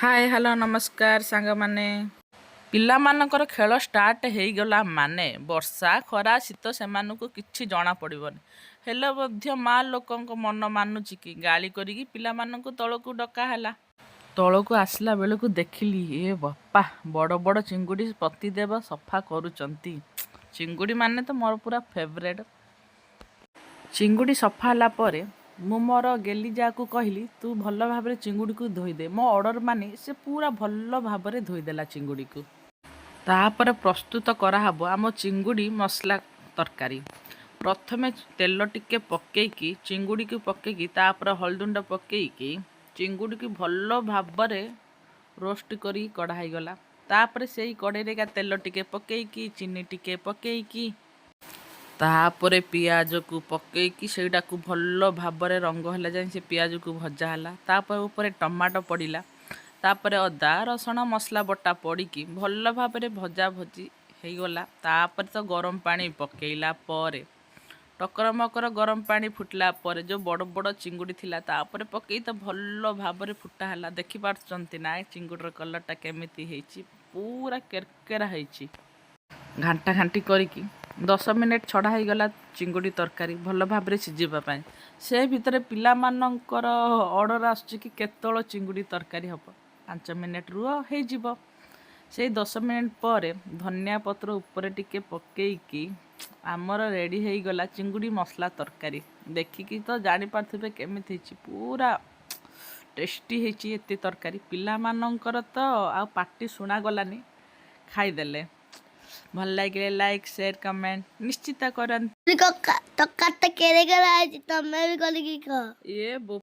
Hi hello नमस्कार सांगमाने पिलामानଙ୍କର ଖେଳ start ହେଇଗଲା ମାନେ ବର୍ଷା ଖରା ଶୀତ ସେମାନଙ୍କୁ କିଛି ଜଣା ପଡ଼ିବନି। ହେଲେ ମଧ୍ୟ ମା ଲୋକଙ୍କ ମନ ମାନୁଛି କି ଗାଳି କରିକି ପିଲାମାନଙ୍କୁ ତଳକୁ ଡକା ହେଲା। ତଳକୁ ଆସିଲା ବେଳକୁ ଦେଖିଲି ଏ ବାପା ବଡ଼ ବଡ଼ ଚିଙ୍ଗୁଡ଼ି ପତିଦେବ ସଫା କରୁଛନ୍ତି। ଚିଙ୍ଗୁଡ଼ି ମାନେ ତ ମୋର ପୁରା ଫେଭରେଟ୍। ଚିଙ୍ଗୁଡ଼ି ସଫା ହେଲା ପରେ ମୁଁ ମୋର ଗେଲି ଯାକୁ କହିଲି ତୁ ଭଲ ଭାବରେ ଚିଙ୍ଗୁଡ଼ିକୁ ଧୋଇଦେ। ମୋ ଅର୍ଡ଼ର ମାନି ସେ ପୁରା ଭଲ ଭାବରେ ଧୋଇଦେଲା ଚିଙ୍ଗୁଡ଼ିକୁ। ତାପରେ ପ୍ରସ୍ତୁତ କରାହବ ଆମ ଚିଙ୍ଗୁଡ଼ି ମସଲା ତରକାରୀ। ପ୍ରଥମେ ତେଲ ଟିକେ ପକେଇକି ଚିଙ୍ଗୁଡ଼ିକୁ ପକେଇକି ତାପରେ ହଳଦୀ ଗୁଣ୍ଡ ପକେଇକି ଚିଙ୍ଗୁଡ଼ିକୁ ଭଲ ଭାବରେ ରୋଷ୍ଟ କରି କଢ଼ା ହେଇଗଲା। ତାପରେ ସେଇ କଢ଼େଇରେ ତେଲ ଟିକେ ପକେଇକି ଚିନି ଟିକେ ପକେଇକି ତାପରେ ପିଆଜକୁ ପକେଇକି ସେଇଟାକୁ ଭଲ ଭାବରେ ରଙ୍ଗ ହେଲା ଯାଏ ସେ ପିଆଜକୁ ଭଜା ହେଲା। ତାପରେ ଉପରେ ଟମାଟୋ ପଡ଼ିଲା। ତାପରେ ଅଦା ରସୁଣ ମସଲା ବଟା ପଡ଼ିକି ଭଲ ଭାବରେ ଭଜା ଭଜି ହେଇଗଲା। ତାପରେ ତ ଗରମ ପାଣି ପକେଇଲା ପରେ ଟକର ମକର ଗରମ ପାଣି ଫୁଟିଲା ପରେ ଯେଉଁ ବଡ଼ ବଡ଼ ଚିଙ୍ଗୁଡ଼ି ଥିଲା ତାପରେ ପକେଇ ତ ଭଲ ଭାବରେ ଫୁଟା ହେଲା। ଦେଖିପାରୁଛନ୍ତି ନା ଚିଙ୍ଗୁଡ଼ିର କଲର୍ଟା କେମିତି ହେଇଛି, ପୁରା କେରକେରା ହେଇଛି। ଘାଣ୍ଟା ଘାଣ୍ଟି କରିକି 10 ମିନିଟ୍ ଛଡ଼ା ହେଇଗଲା ଚିଙ୍ଗୁଡ଼ି ତରକାରୀ ଭଲ ଭାବରେ ସିଝିବା ପାଇଁ। ସେ ଭିତରେ ପିଲାମାନଙ୍କର ଅର୍ଡ଼ର ଆସୁଛି କି କେତେବେଳେ ଚିଙ୍ଗୁଡ଼ି ତରକାରୀ ହେବ। 5 ମିନିଟ୍ ରୁହ ହେଇଯିବ। ସେଇ 10 ମିନିଟ୍ ପରେ ଧନିଆ ପତ୍ର ଉପରେ ଟିକେ ପକେଇକି ଆମର ରେଡ଼ି ହେଇଗଲା ଚିଙ୍ଗୁଡ଼ି ମସଲା ତରକାରୀ। ଦେଖିକି ତ ଜାଣିପାରୁଥିବେ କେମିତି ହେଇଛି, ପୁରା ଟେଷ୍ଟି ହେଇଛି ଏତେ ତରକାରୀ। ପିଲାମାନଙ୍କର ତ ଆଉ ପାଟି ଶୁଣାଗଲାନି, ଖାଇଦେଲେ। ଭଲ ଲାଗିଲେ ଲାଇକ୍ ସେୟାର କମେଣ୍ଟ ନିଶ୍ଚିତ କରନ୍ତୁ। ତରକାରୀଟା କେଡ଼େ କେଡ଼େ ହେଇଛି ତମେ ବି କରିକି ଖାଅ। ଏ